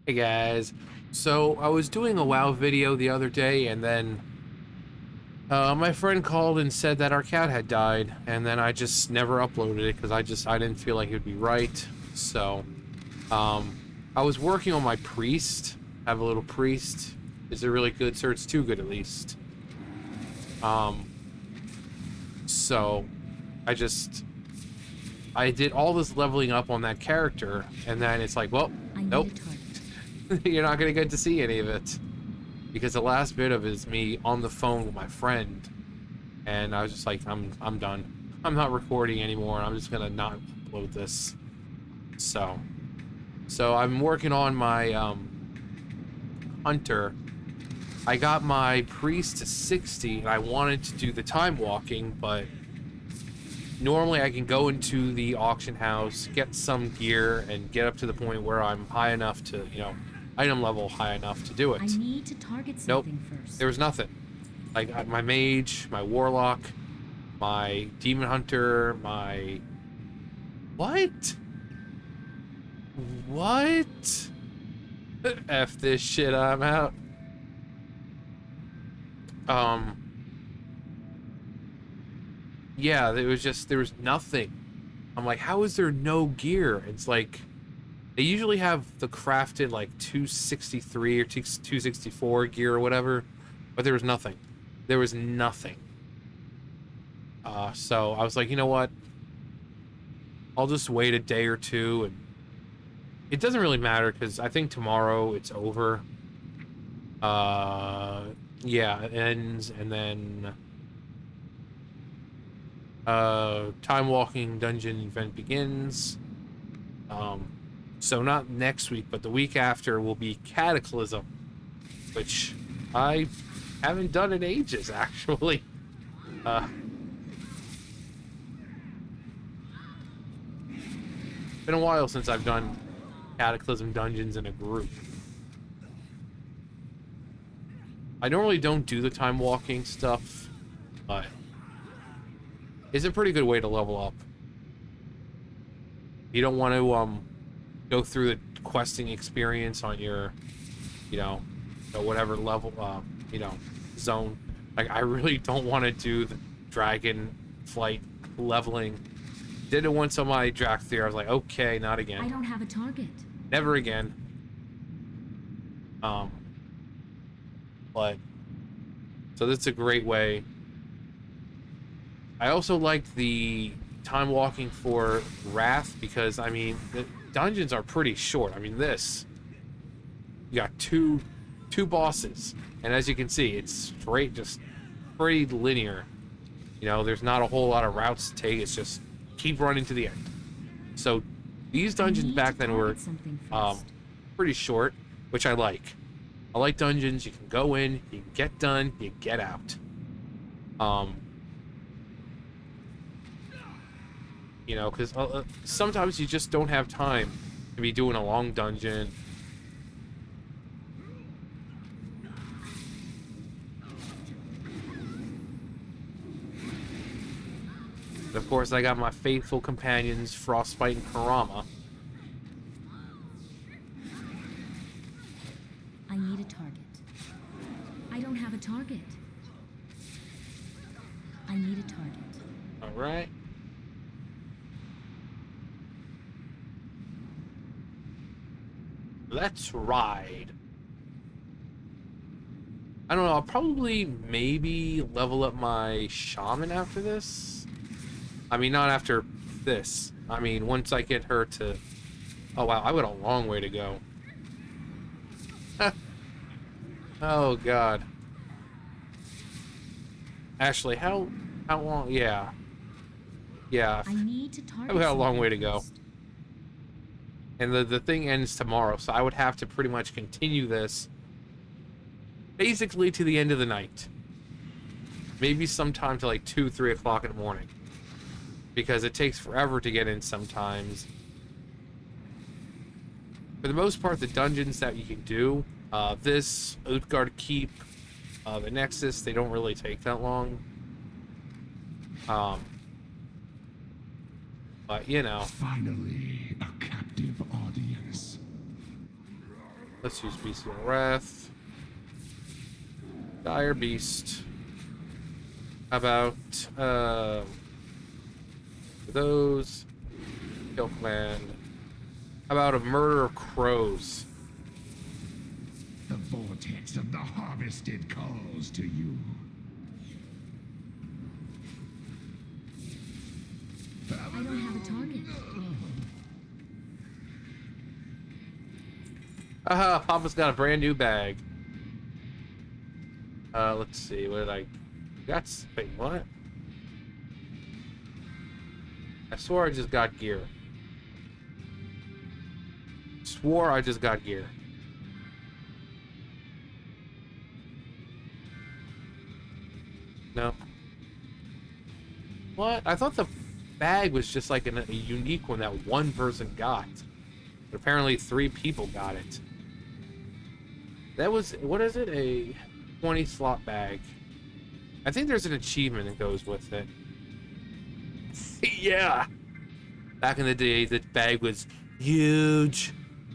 Hey guys, so I was doing a WoW video the other day, and then my friend called and said that our cat had died, and then I just never uploaded it because I didn't feel like it would be right. So um, I was working on my priest. I have a little priest. Is it really good, sir? It's too good at least. Um, so I just I did all this leveling up on that character, and then it's like, well, I need nope, a target. you're not gonna get to see any of it. Because the last bit of it is me on the phone with my friend, and I was just like, I'm done. I'm not recording anymore. I'm just gonna not upload this. So I'm working on my hunter. I got my priest to 60, and I wanted to do the time walking, but normally I can go into the auction house, get some gear, and get up to the point where I'm high enough to, item level high enough to do it. I need to target Nope, something first. there was nothing. Like my mage, my warlock, my demon hunter, my... What? What? F this shit, I'm out. Yeah, there was nothing. I'm like, how is there no gear? It's like, they usually have the crafted like 263 or 264 gear or whatever, but there was nothing. There was nothing. So I was like, you know what? I'll just wait a day or two, and it doesn't really matter because I think tomorrow it's over. Yeah, it ends, and then time walking dungeon event begins. So not next week, but the week after will be Cataclysm, which I haven't done in ages, actually. Been a while since I've done Cataclysm dungeons in a group. I normally don't do the time walking stuff, but it's a pretty good way to level up. You don't want to go through the questing experience on your, whatever level, zone. Like, I really don't want to do the Dragonflight leveling. Did it once on my Dracthyr. I was like, okay, not again. I don't have a target. Never again. But so that's a great way. I also liked the time walking for Wrath because, I mean, the dungeons are pretty short. I mean, you got two bosses, and as you can see, it's straight, just pretty linear. There's not a whole lot of routes to take. It's just keep running to the end. So these dungeons back then were pretty short, which I like. I like dungeons. You can go in, you can get done, you get out. Because sometimes you just don't have time to be doing a long dungeon. And of course, I got my faithful companions, Frostbite and Karama. I need a target. I don't have a target. I need a target. All right. Let's ride. I don't know, I'll probably maybe level up my shaman after this. I mean, not after this. I mean, once I get her to... Oh, wow, I went a long way to go. Oh, God. Actually, how long? Yeah. Yeah. I need to target. I've got a long way to go. First. And the thing ends tomorrow, so I would have to pretty much continue this basically to the end of the night. Maybe sometime to like 2, 3 o'clock in the morning. Because it takes forever to get in sometimes. For the most part, the dungeons that you can do, this, Utgard Keep, the Nexus, they don't really take that long. But, Finally, a captive audience. Let's use Bestial Wrath. Dire Beast. How about those? Kill Command. How about a Murder of Crows? The vortex of the harvested calls to you. I don't have a target. Haha, Papa's got a brand new bag. Let's see, what did I... Wait, what? I swore I just got gear. Swore I just got gear. No. What? I thought the bag was just like a unique one that one person got. But apparently 3 people got it. That was, what is it? A 20 slot bag. I think there's an achievement that goes with it. Yeah! Back in the day, the bag was huge.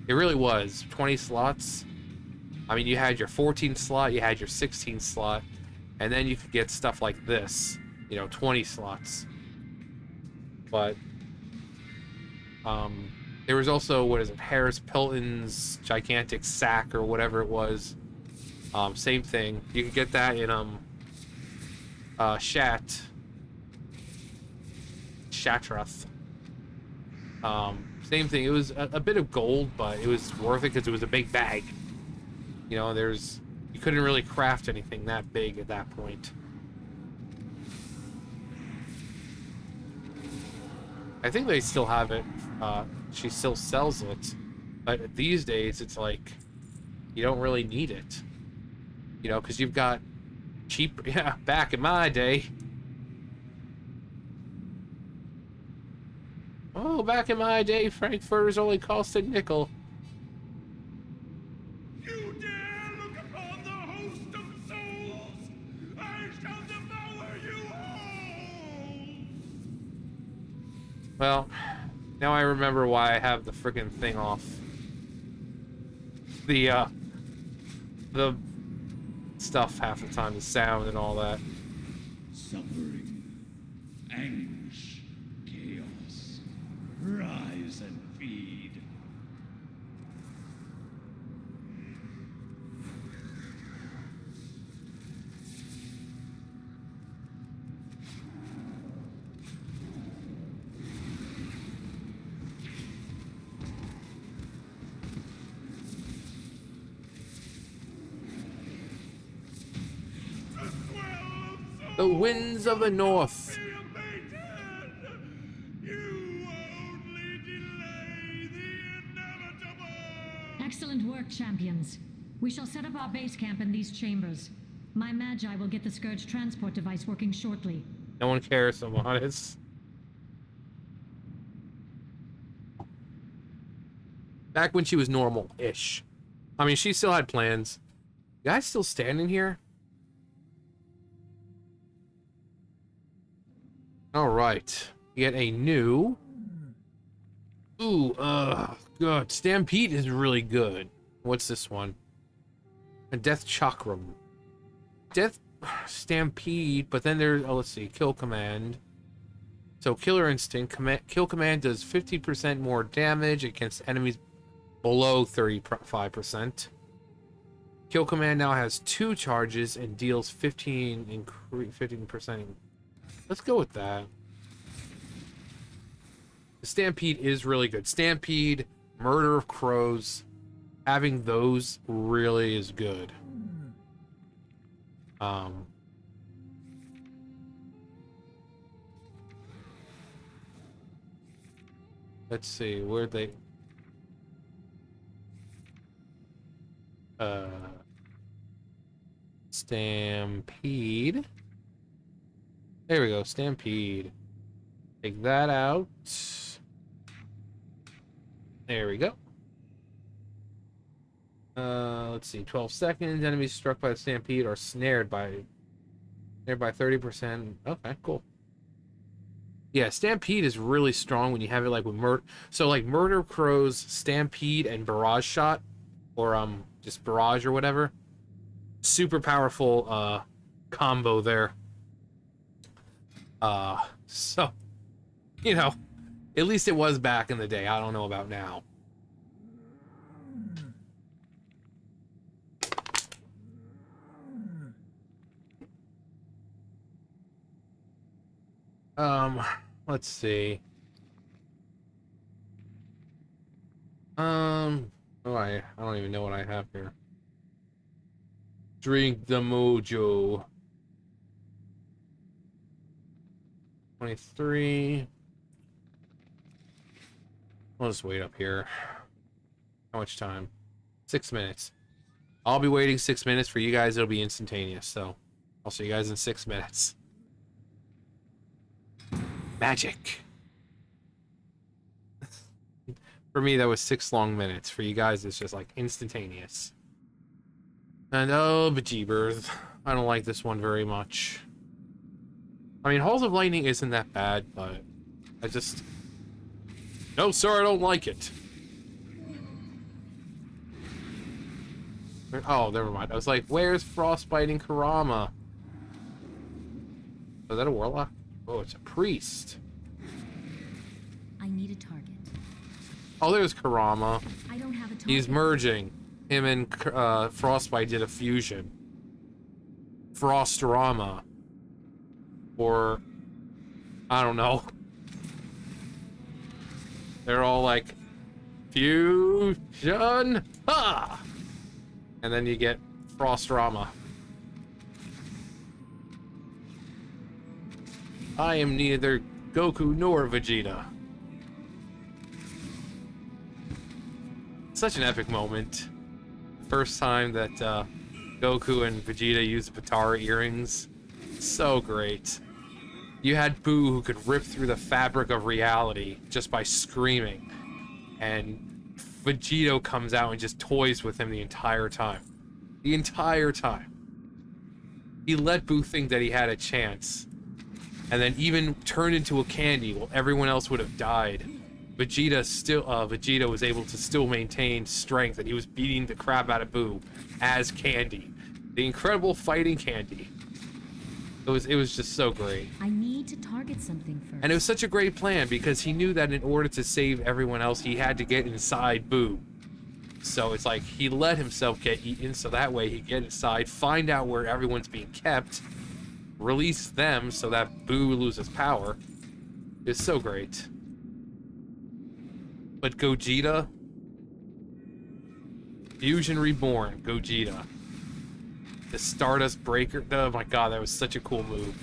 It really was. 20 slots. I mean, you had your 14 slot, you had your 16 slot, and then you could get stuff like this. You know, 20 slots. But, there was also, what is it, Harris Pilton's gigantic sack or whatever it was. Same thing. You could get that in, Shatrath. Same thing. It was a bit of gold, but it was worth it because it was a big bag. You know, you couldn't really craft anything that big at that point. I think they still have it. She still sells it, but these days it's like you don't really need it. You know, because you've got cheap. Yeah, back in my day. Oh, back in my day, frankfurters only cost a nickel. You dare look upon the host of souls! I shall devour you all! Well, now I remember why I have the freaking thing off. The stuff half the time, the sound and all that. Suffering, anguish, chaos. Rise and feed. The winds of the north. Excellent work, champions. We shall set up our base camp in these chambers. My Magi will get the Scourge transport device working shortly. No one cares, I'm honest. Back when she was normal-ish. I mean, she still had plans. You guys still standing here? Alright. Get a new... Ooh, good. Stampede is really good. What's this one? A Death Chakram. Death Stampede, but then there's... Oh, let's see. Kill Command. So, Killer Instinct. Kill Command does 50% more damage against enemies below 35%. Kill Command now has 2 charges and deals 15%. Let's go with that. The Stampede is really good. Stampede, Murder of Crows, having those really is good. Let's see, where they... Stampede. There we go, Stampede. Take that out. There we go. Let's see, 12 seconds. Enemies struck by the Stampede are snared by 30%. Okay, cool. Yeah, Stampede is really strong when you have it like with Murder. So like Murder Crows, Stampede, and Barrage Shot or just barrage or whatever. Super powerful combo there. So, you know, at least it was back in the day. I don't know about now. Let's see. Oh, I don't even know what I have here. Drink the mojo. 23. I'll just wait up here. How much time? 6 minutes. I'll be waiting 6 minutes. For you guys, it'll be instantaneous. So, I'll see you guys in 6 minutes. Magic. For me, that was 6 long minutes. For you guys, it's just like instantaneous. And oh, bejeebers. I don't like this one very much. I mean, Halls of Lightning isn't that bad, but I just... No, sir, I don't like it. Oh, never mind. I was like, where's Frostbiting Karama? Oh, is that a warlock? Oh, it's a priest. I need a target. Oh, there's Karama. I don't have a target. He's merging. Him and Frostbite did a fusion. Frostorama. Or... I don't know. They're all like... Fusion! Ha! And then you get Frostorama. I am neither Goku nor Vegeta. Such an epic moment. First time that Goku and Vegeta used Potara earrings. So great. You had Boo who could rip through the fabric of reality just by screaming. And Vegito comes out and just toys with him the entire time. The entire time. He let Boo think that he had a chance. And then even turned into a candy while everyone else would have died. Vegeta was able to still maintain strength, and he was beating the crap out of Boo as Candy. The incredible fighting Candy. It was just so great. I need to target something first. And it was such a great plan because he knew that in order to save everyone else, he had to get inside Boo. So it's like he let himself get eaten so that way he'd get inside, find out where everyone's being kept, release them so that Boo loses power. It's so great. But Gogeta, Fusion Reborn, Gogeta. The Stardust Breaker, oh my god, that was such a cool move.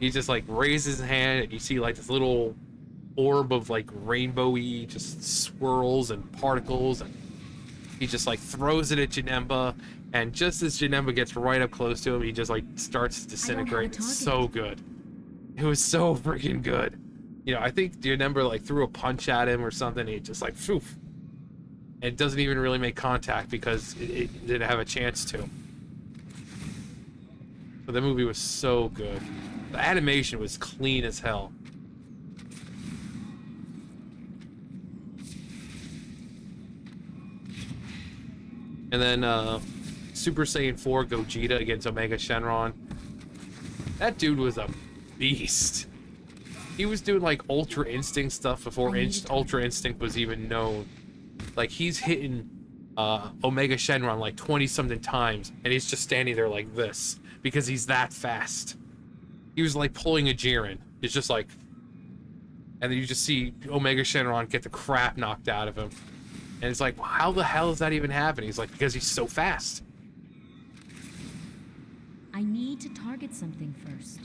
He just like raises his hand and you see like this little orb of like rainbowy just swirls and particles, and he just like throws it at Janemba, and just as Janemba gets right up close to him, he just like starts to disintegrate. So good. It was so freaking good. You know, I think Janemba like threw a punch at him or something, and he just like poof. And it doesn't even really make contact because it didn't have a chance to. But the movie was so good. The animation was clean as hell. And then Super Saiyan 4 Gogeta against Omega Shenron. That dude was a beast. He was doing like Ultra Instinct stuff before Ultra Instinct was even known. Like he's hitting Omega Shenron like 20-something times, and he's just standing there like this because he's that fast. He was like pulling a Jiren. It's just like, and then you just see Omega Shenron get the crap knocked out of him. And it's like, how the hell is that even happening? He's like, because he's so fast. I need to target something first.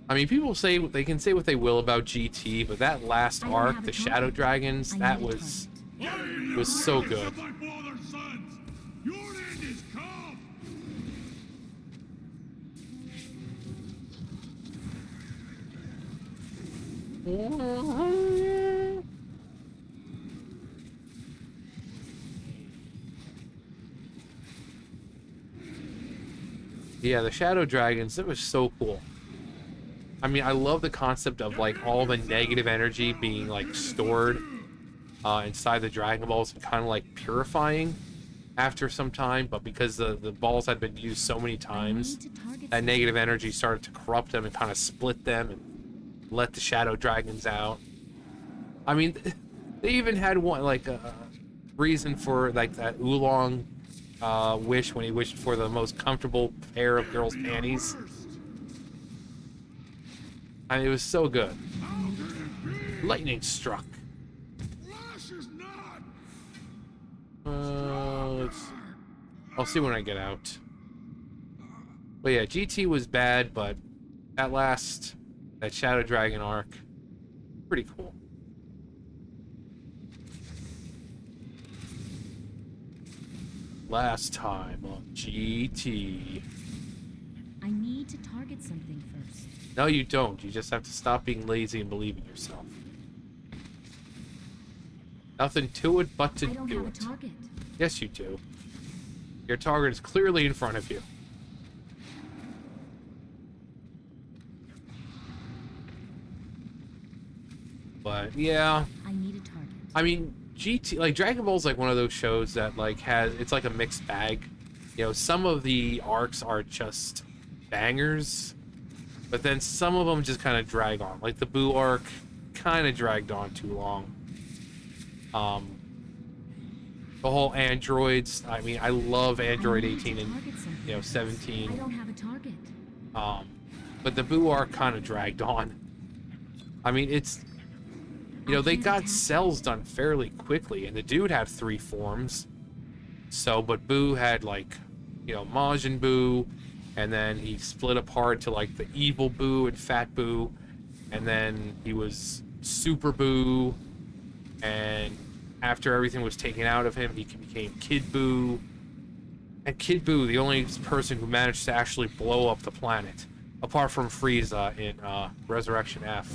I mean, people say they can say what they will about GT, but that last arc, the Shadow Dragons, that was so good. Yeah, the Shadow Dragons, that was so cool. I mean, I love the concept of like all the negative energy being like stored inside the Dragon Balls and kind of like purifying after some time, but because the balls had been used so many times, that negative energy started to corrupt them and kind of split them and let the Shadow Dragons out. I mean, they even had one, like, a reason for, like, that Oolong wish when he wished for the most comfortable pair of girls' panties. I mean, it was so good. Lightning struck. I'll see when I get out. But yeah, GT was bad, but that Shadow Dragon arc, pretty cool. Last time on GT. I need to target something first. No, you don't. You just have to stop being lazy and believe in yourself. Nothing to it but to do it. I don't have a target. Yes, you do. Your target is clearly in front of you. But yeah, I need a target. I mean, GT, like, Dragon Ball's like one of those shows that like it's like a mixed bag. You know, some of the arcs are just bangers, but then some of them just kind of drag on. Like the Boo arc kind of dragged on too long. The whole androids, I mean, I love Android 18 and 17. I don't have a target. But the Boo arc kind of dragged on. I mean, it's, they got cells done fairly quickly, and the dude had 3 forms. So, but Boo had, like, Majin Buu, and then he split apart to, like, the evil Boo and Fat Boo, and then he was Super Boo, and after everything was taken out of him, he became Kid Boo. And Kid Boo, the only person who managed to actually blow up the planet, apart from Frieza in Resurrection F.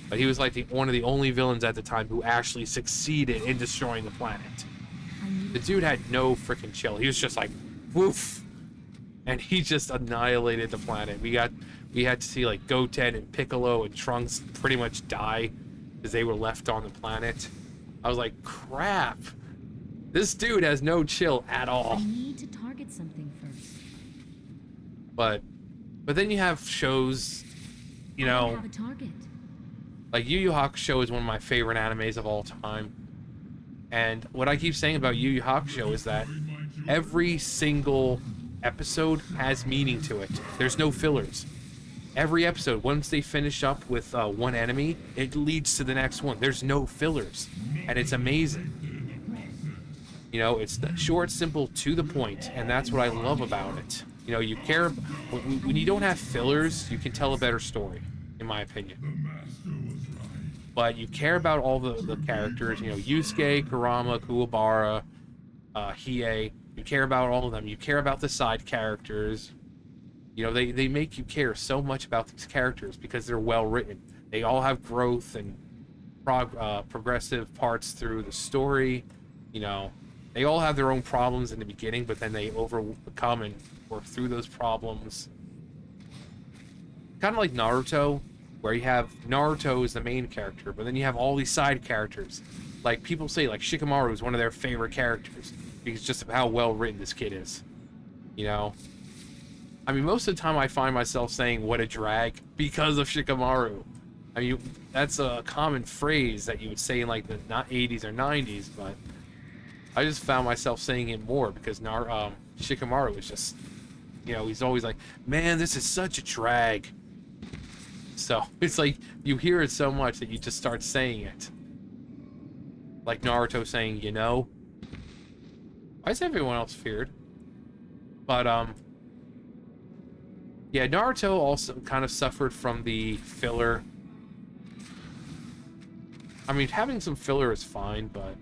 But he was like one of the only villains at the time who actually succeeded in destroying the planet. The dude had no freaking chill. He was just like, woof, and he just annihilated the planet. We had to see like Goten and Piccolo and Trunks pretty much die because they were left on the planet. I was like, crap, this dude has no chill at all. I need to target something first. But then you have shows, I don't have a target. like Yu Yu Hakusho is one of my favorite animes of all time. And what I keep saying about Yu Yu Hakusho is that every single episode has meaning to it. There's no fillers. Every episode, once they finish up with one enemy, it leads to the next one. There's no fillers, and it's amazing. It's short, simple, to the point, and that's what I love about it. You care when you don't have fillers, you can tell a better story, in my opinion. But you care about all the characters, Yusuke, Kurama, Kuwabara, Hiei. You care about all of them. You care about the side characters. They make you care so much about these characters because they're well written. They all have growth and progressive parts through the story. They all have their own problems in the beginning, but then they overcome and work through those problems. Kind of like Naruto, where you have Naruto as the main character, but then you have all these side characters. Like, people say, like, Shikamaru is one of their favorite characters because just of how well written this kid is. I mean, most of the time I find myself saying, what a drag, because of Shikamaru. I mean, that's a common phrase that you would say in, like, the 80s or 90s, but I just found myself saying it more because Shikamaru is just, he's always like, man, this is such a drag. So, it's like, you hear it so much that you just start saying it. Like Naruto saying, Why is everyone else feared? But, yeah, Naruto also kind of suffered from the filler. I mean, having some filler is fine, but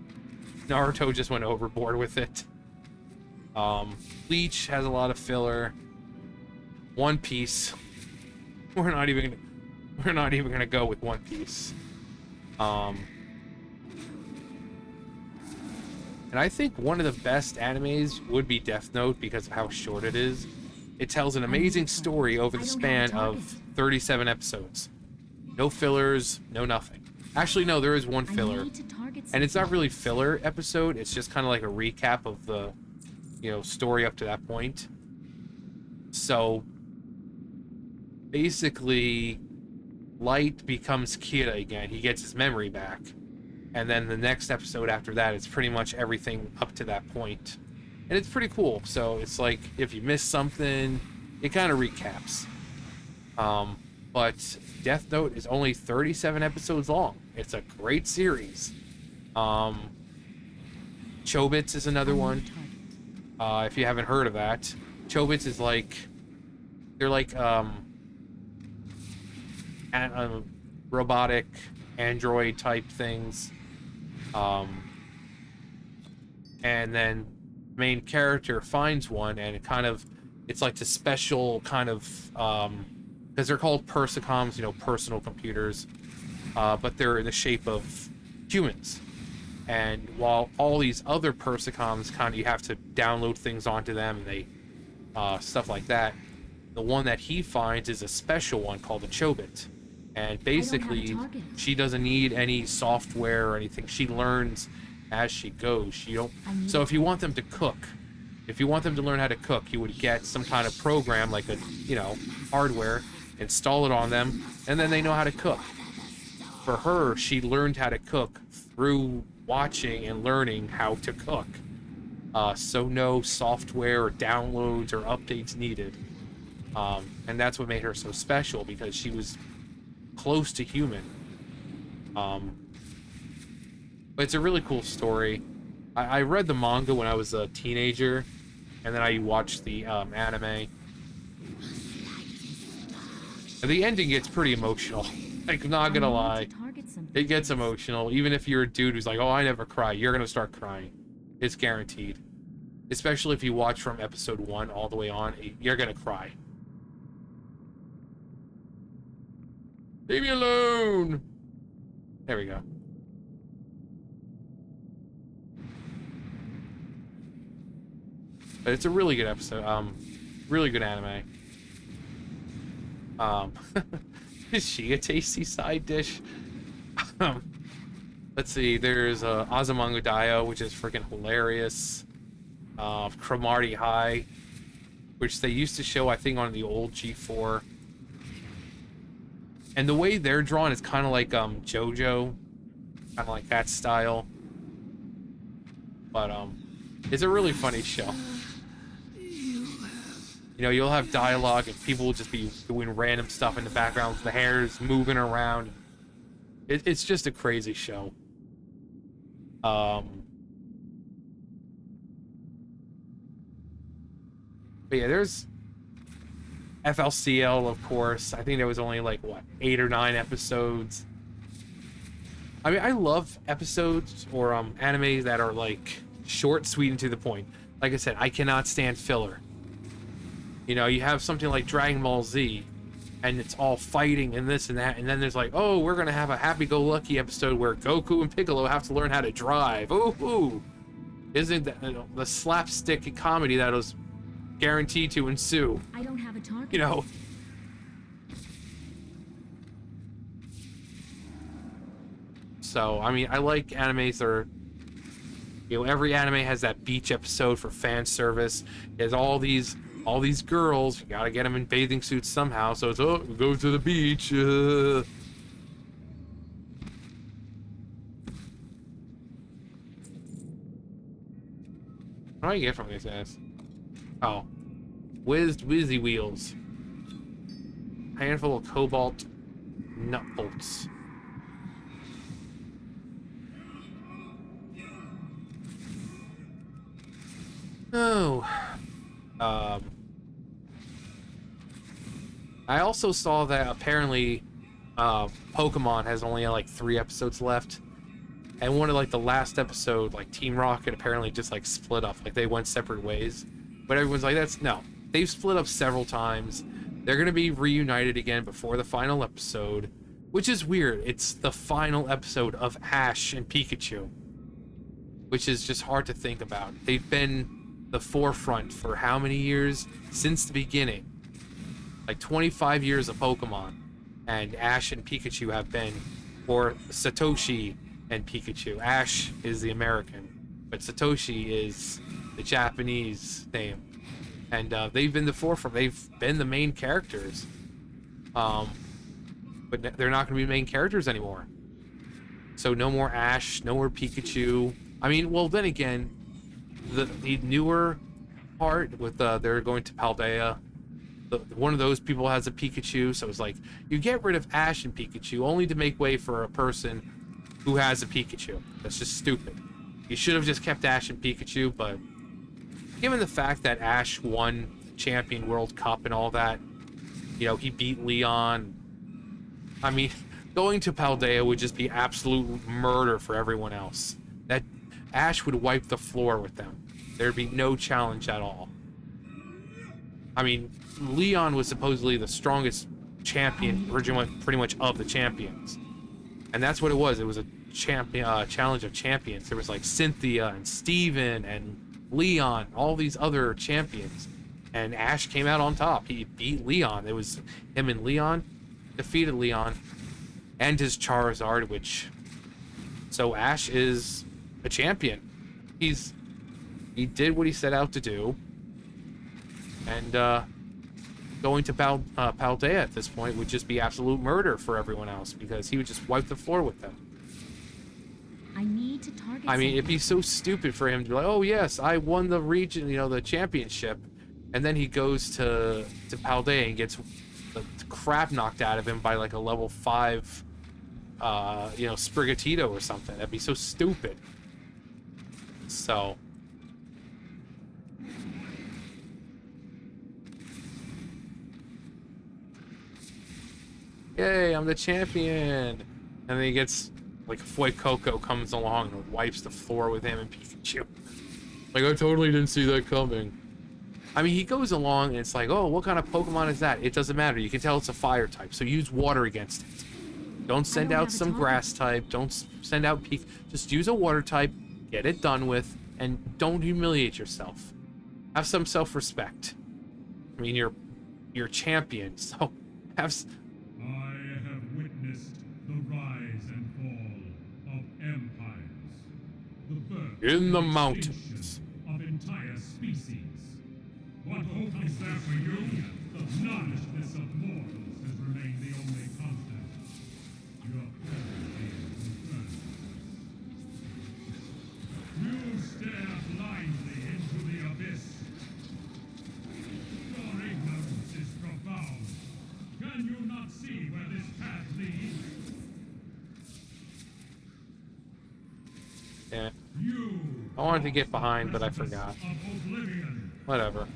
Naruto just went overboard with it. Bleach has a lot of filler. One Piece, we're not even gonna go with One Piece. And I think one of the best animes would be Death Note because of how short it is. It tells an amazing story over the span of 37 episodes. No fillers, no nothing. Actually, no, there is one I filler. need to target And it's not some really filler episode, it's just kind of like a recap of the, story up to that point. So, basically, Light becomes Kira again. He gets his memory back. And then the next episode after that is pretty much everything up to that point. And it's pretty cool. So, it's like, if you miss something, it kind of recaps. But Death Note is only 37 episodes long. It's a great series. Chobits is another one. If you haven't heard of that. Chobits is like... They're like, robotic android type things. And then main character finds one, and it kind of... It's like the special kind of... because they're called Persicoms, personal computers, but they're in the shape of humans. And while all these other Persicoms, you have to download things onto them, and they stuff like that. The one that he finds is a special one called a Chobit, and basically she doesn't need any software or anything. She learns as she goes. So if you want them to cook, if you want them to learn how to cook, you would get some kind of program like a hardware, install it on them, and then they know how to cook. For her, she learned how to cook through watching and learning how to cook. So no software or downloads or updates needed. And that's what made her so special, because she was close to human. But it's a really cool story. I read the manga when I was a teenager, and then I watched the anime. And the ending gets pretty emotional. Like, I'm not gonna lie. It gets emotional. Even if you're a dude who's like, oh, I never cry, you're gonna start crying. It's guaranteed. Especially if you watch from episode 1 all the way on, you're gonna cry. Leave me alone! There we go. But it's a really good episode. Really good anime. Is she a tasty side dish? Let's see. There's Azumango Daioh, which is freaking hilarious. Cromartie High, which they used to show, I think, on the old G4. And the way they're drawn is kind of like JoJo, kind of like that style. But it's a really funny show. You'll have dialogue and people will just be doing random stuff in the background with the hair's moving around. It's just a crazy show. But yeah, there's FLCL, of course. I think there was only like, 8 or 9 episodes. I mean, I love episodes or animes that are like short, sweet, and to the point. Like I said, I cannot stand filler. You have something like Dragon Ball Z, and it's all fighting and this and that, and then there's like, oh, we're gonna have a happy-go-lucky episode where Goku and Piccolo have to learn how to drive. Ooh, isn't that the slapstick comedy that was guaranteed to ensue? I don't have a target. So I mean, I like animes that are, every anime has that beach episode for fan service. There's all these girls, you gotta get them in bathing suits somehow, so it's, oh, go to the beach. What do I get from these guys? Oh. Wizzy wheels. Handful of cobalt nut bolts. Oh. I also saw that apparently Pokemon has only like 3 episodes left, and one of like the last episode, like Team Rocket apparently just like split up, like they went separate ways. But everyone's like, no, they've split up several times. They're gonna be reunited again before the final episode, which is weird. It's the final episode of Ash and Pikachu, which is just hard to think about. They've been the forefront for how many years? Since the beginning. Like 25 years of Pokemon, and Ash and Pikachu have been or Satoshi and Pikachu. Ash is the American, but Satoshi is the Japanese name. And they've been the forefront. They've been the main characters. But they're not going to be main characters anymore. So no more Ash, no more Pikachu. I mean, well, then again, the newer part with they're going to Paldea. One of those people has a Pikachu, so it's like you get rid of Ash and Pikachu only to make way for a person who has a Pikachu. That's just stupid. You should have just kept Ash and Pikachu, but given the fact that Ash won the Champion World Cup and all that, you know, he beat Leon. I mean, going to Paldea would just be absolute murder for everyone else. That Ash would wipe the floor with them. There'd be no challenge at all. I mean, Leon was supposedly the strongest champion, pretty much of the champions. And that's what it was. It was a challenge of champions. There was like Cynthia and Steven and Leon, all these other champions. And Ash came out on top. He beat Leon. It was him and Leon, defeated Leon, and his Charizard, which... So Ash is a champion. He did what he set out to do. And going to Paldea at this point would just be absolute murder for everyone else, because he would just wipe the floor with them. I need to target. I mean, it'd be so stupid for him to be like, oh yes, I won the region, you know, the championship, and then he goes to Paldea and gets the crap knocked out of him by like a level 5, you know, Sprigatito or something. That'd be so stupid. So. Yay, I'm the champion! And then he gets, like, Foy Coco comes along and wipes the floor with him and Pikachu. Like, I totally didn't see that coming. I mean, he goes along and it's like, oh, what kind of Pokemon is that? It doesn't matter. You can tell it's a fire type, so use water against it. Don't send out some grass type. Don't send out Just use a water type, get it done with, and don't humiliate yourself. Have some self-respect. I mean, you're champion, so have... I have witnessed the rise and fall of empires, the birth In the and mountains. extinction of entire species. What hope is there for you? The nothishness of mortals has remained the only constant. Your presence confirms. You stare blindly into the abyss. Your ignorance is profound. Can you not see where this path leads? Yeah. You I wanted to get behind, but I precipice forgot. of oblivion. Whatever.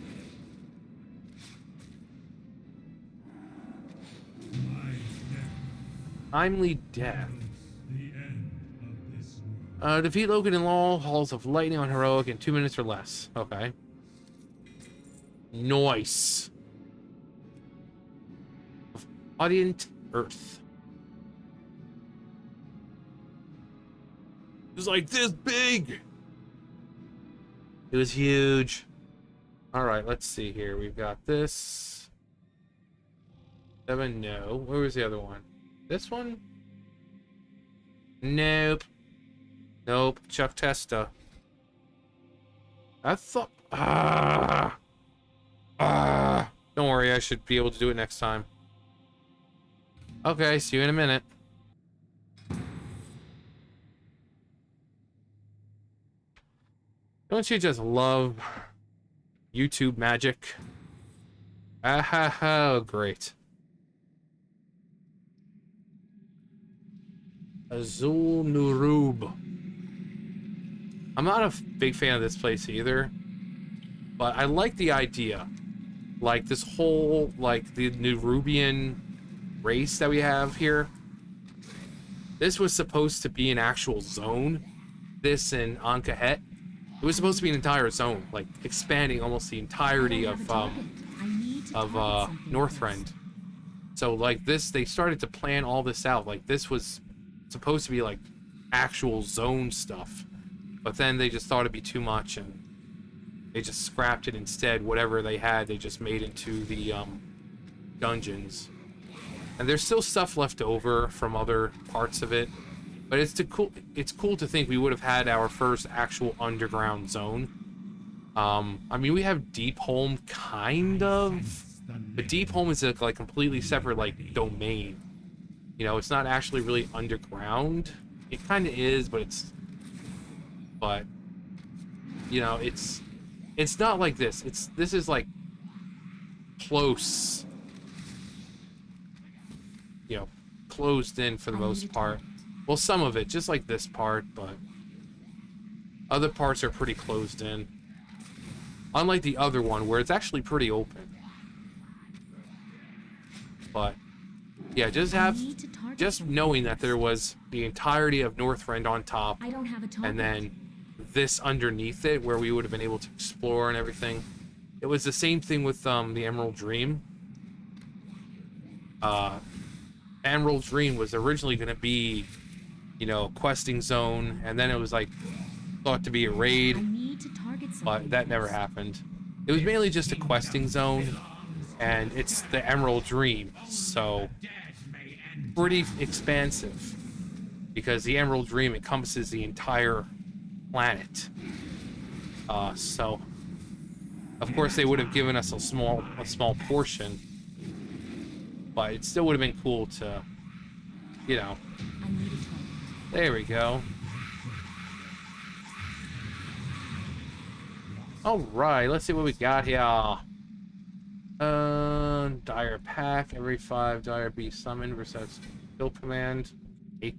My death Timely death. is the end of this world. Defeat Logan in all halls of lightning on heroic in 2 minutes or less. Okay. Nice. Audience Earth. It was like this big. It was huge. All right, let's see here. We've got this. 7, no. Where was the other one? This one? Nope. Nope. Chuck Testa. I thought... Don't worry, I should be able to do it next time. Okay, see you in a minute. Don't you just love YouTube magic? Ah ha ha, great. Azul Nurub. I'm not a big fan of this place either, but I like the idea. Like this whole, like the Nerubian race that we have here. This was supposed to be an actual zone. This and Ankahet. It was supposed to be an entire zone, like expanding almost the entirety of Northrend. So like this, they started to plan all this out. Like this was supposed to be like actual zone stuff, but then they just thought it'd be too much and they just scrapped it instead. Whatever they had, they just made into the dungeons. And there's still stuff left over from other parts of it. But it's cool to think we would have had our first actual underground zone. I mean, we have Deep Home, kind of. But Deep Home is a like completely separate like domain. You know, it's not actually really underground. It kind of is, but you know, it's not like this. This is like close. You know, closed in for the most part. Well, some of it, just like this part, but other parts are pretty closed in. Unlike the other one, where it's actually pretty open. But yeah, just knowing that there was the entirety of Northrend on top, and then this underneath it, where we would have been able to explore and everything. It was the same thing with the Emerald Dream. Emerald Dream was originally going to be, you know, questing zone, and then it was like thought to be a raid, but that never happened. It was mainly just a questing zone, and it's the Emerald Dream, so pretty expansive, because the Emerald Dream encompasses the entire planet. So of course they would have given us a small portion, but it still would have been cool to, you know. There we go. Alright, let's see what we got here. Dire Pack. Every 5 Dire Beast summoned versus kill command. A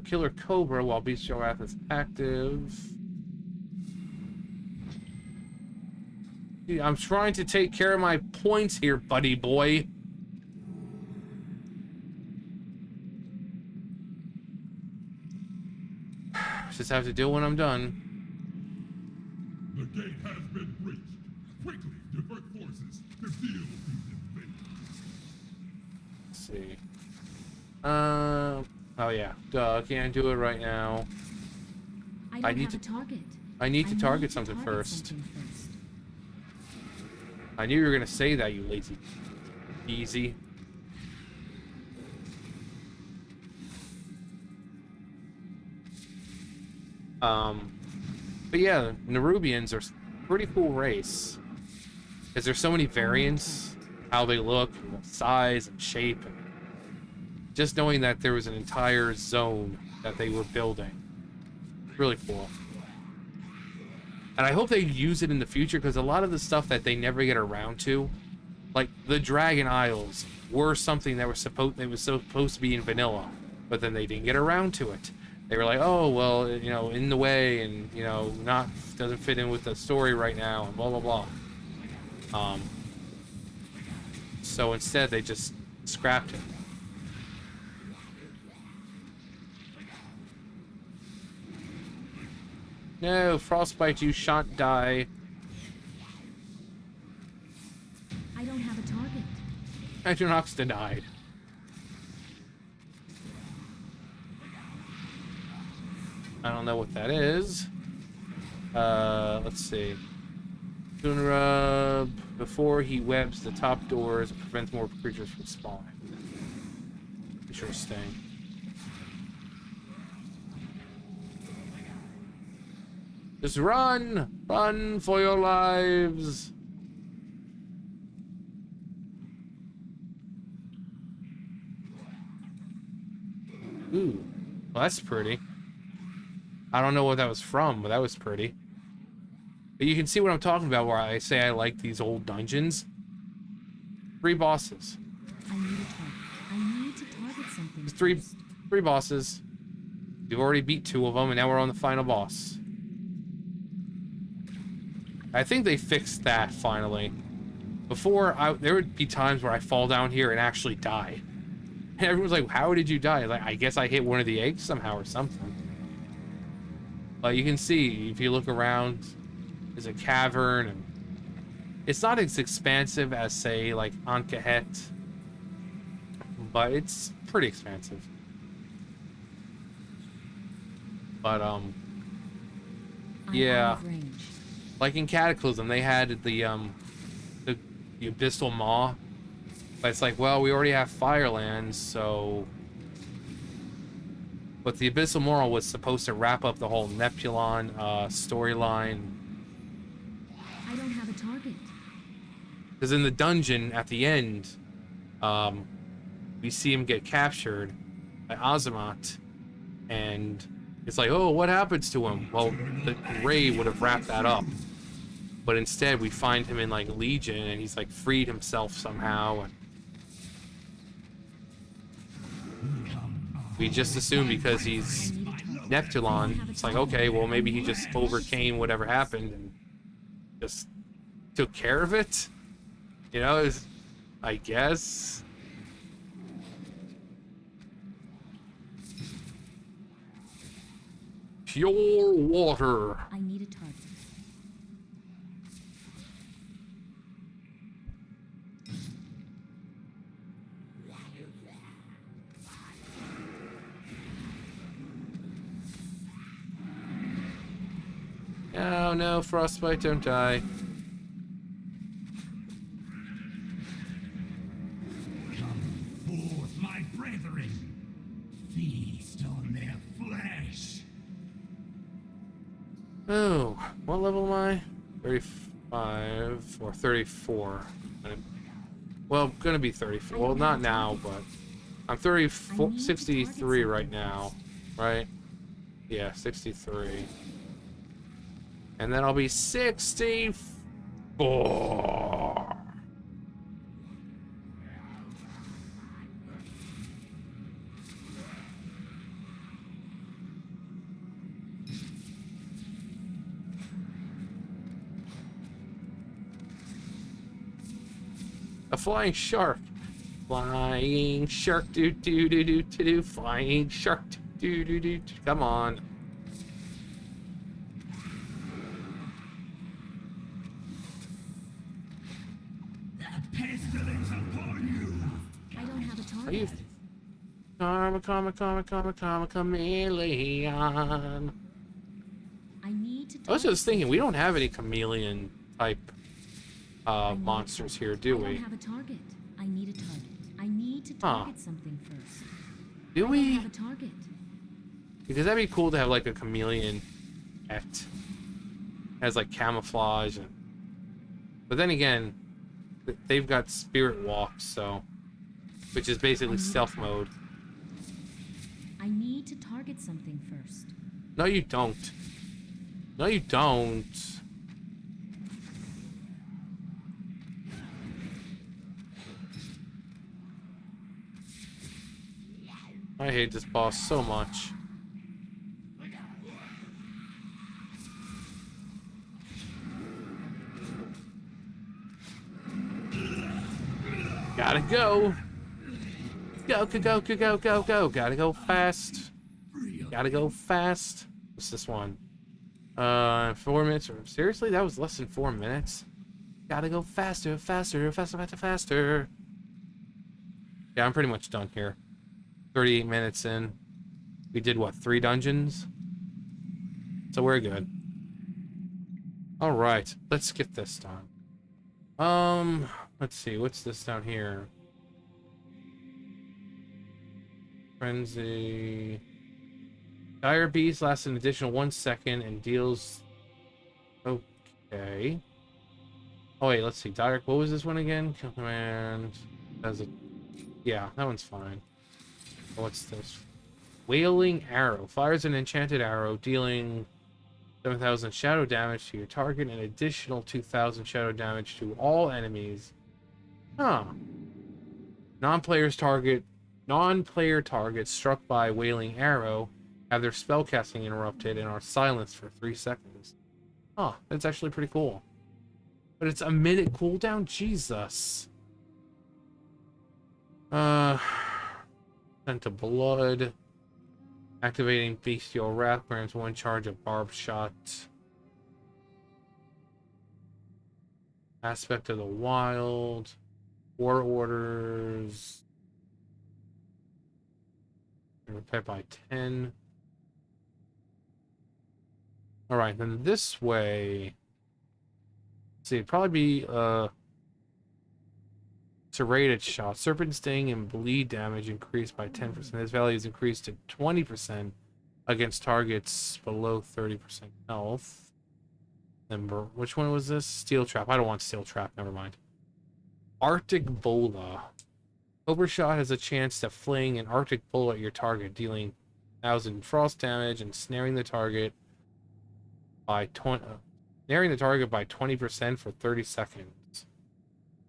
Killer Cobra while Bestial Wrath is active. I'm trying to take care of my points here, buddy boy. Just have to do it when I'm done. The gate has been breached. Quickly divert forces to deal with these invaders. Let's see. Oh yeah. Duh, can't do it right now. I need to target something first. I knew you were gonna say that, you lazy easy. But yeah, Nerubians are a pretty cool race, because there's so many variants, how they look, and size and shape, and just knowing that there was an entire zone that they were building, really cool. And I hope they use it in the future, because a lot of the stuff that they never get around to, like the Dragon Isles, were something that was supposed to be in vanilla, but then they didn't get around to it. They were like, oh well, you know, in the way, and you know, doesn't fit in with the story right now, and blah blah blah. So instead, they just scrapped it. No, Frostbite, you shan't die. I don't have a target. Hydronox denied. I don't know what that is. Let's see. Dunrub, before he webs the top doors, it prevents more creatures from spawning. Interesting. Just run! Run for your lives! Ooh, well, that's pretty. I don't know what that was from, but that was pretty. But you can see what I'm talking about where I say I like these old dungeons. 3 bosses. I need to target something. There's three bosses. We've already beat 2 of them, and now we're on the final boss. I think they fixed that finally. Before, there would be times where I fall down here and actually die. And everyone's like, how did you die? Like, I guess I hit one of the eggs somehow or something. But you can see, if you look around, there's a cavern, and it's not as expansive as, say, like Ankahet, but it's pretty expansive. But, yeah. Like in Cataclysm, they had the Abyssal Maw, But it's like, well, we already have Firelands, so... But the Abyssal Moral was supposed to wrap up the whole Neptulon storyline. I don't have a target. Because in the dungeon, at the end, we see him get captured by Azamat. And it's like, oh, what happens to him? Well, the Ray would have wrapped that up. But instead, we find him in, like, Legion, and he's, like, freed himself somehow. And we just assume because he's Neptulon, it's like, okay, well, maybe he just overcame whatever happened and just took care of it. You know, I guess. Pure water. I need a target. Oh no, Frostbite, don't die. Come forth, my brethren. Feast on their flesh. Oh, what level am I? 35 or 34. Well, gonna be 34. Well, not now, but I'm 34, 63 right now, right? Yeah, 63. And then I'll be 64. A flying shark. Flying shark, do do do do do do. Flying shark, do do do do. Come on. Pestilence upon you. I don't have a target. Are you? Chameleon. I need to I was just thinking, we don't have any chameleon type monsters here, do I don't we? have a target. I need a target. I need to target something first. Do I don't we? have a target. Because that'd be cool to have like a chameleon pet. Has like camouflage and... But then again, they've got spirit walk, so... Which is basically stealth mode. I need to target something first. No, you don't. No, you don't. I hate this boss so much. Gotta go. Go, go, go, go, go, go, go. Gotta go fast. Gotta go fast. What's this one? 4 minutes. Seriously? That was less than 4 minutes? Gotta go faster, faster, faster, faster, faster. Yeah, I'm pretty much done here. 38 minutes in. We did, what, 3 dungeons? So we're good. Alright, let's get this done. Let's see, what's this down here? Frenzy. Dire Beast lasts an additional 1 second and deals... Okay. Oh wait, let's see. Dire... What was this one again? Kill command... As a... Yeah, that one's fine. What's this? Wailing Arrow. Fires an enchanted arrow, dealing 7,000 shadow damage to your target and additional 2,000 shadow damage to all enemies. Huh. Non-player targets struck by Wailing Arrow have their spellcasting interrupted and are silenced for 3 seconds. Huh, that's actually pretty cool. But it's a minute cooldown? Jesus. Scent of Blood. Activating Bestial Wrath grants 1 charge of Barbed Shot. Aspect of the Wild. War Orders. Repet by 10. Alright, then this way... Let's see, it'd probably be, Serrated shot. Serpent sting and bleed damage increased by 10%. This value is increased to 20% against targets below 30% health. Number, which one was this? Steel trap. I don't want steel trap. Never mind. Arctic bola. Cobra shot has a chance to fling an Arctic bola at your target, dealing 1,000 frost damage and snaring the target by 20% for 30 seconds.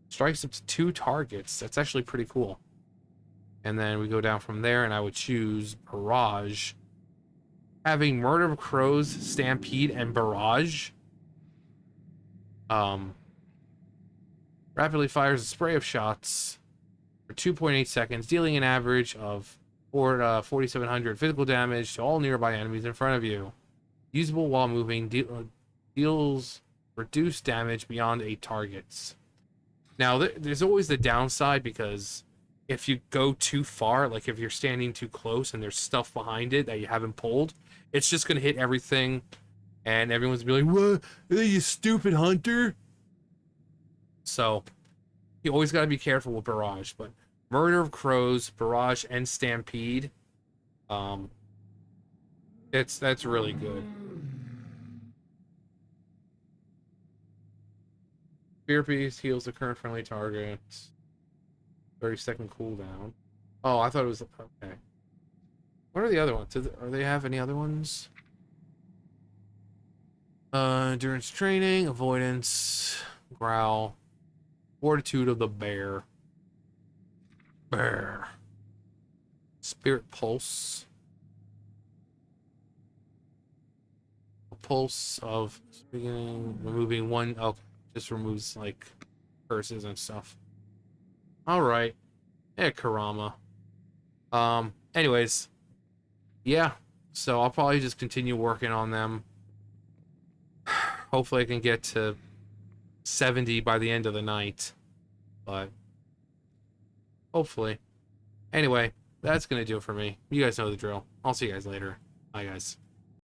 Strikes up to 2 targets. That's actually pretty cool. And then we go down from there, and I would choose Barrage. Having Murder of Crows, Stampede, and Barrage. Rapidly fires a spray of shots for 2.8 seconds, dealing an average of 4,700 physical damage to all nearby enemies in front of you. Usable while moving, deals reduced damage beyond 8 targets. Now, there's always the downside, because if you go too far, like if you're standing too close and there's stuff behind it that you haven't pulled, it's just going to hit everything, and everyone's going to be like, what? You stupid hunter? So, you always got to be careful with Barrage, but Murder of Crows, Barrage, and Stampede, that's really good. Spear Beast heals the current friendly target. 30-second cooldown. Oh, I thought it was... Okay. What are the other ones? Are they have any other ones? Endurance training, avoidance, growl, fortitude of the bear. Spirit pulse. A pulse of beginning, removing one. Oh, just removes like curses and stuff. All right. Yeah, Karama. Anyways, yeah. So I'll probably just continue working on them. Hopefully I can get to 70 by the end of the night. But hopefully. Anyway, that's going to do it for me. You guys know the drill. I'll see you guys later. Bye, guys.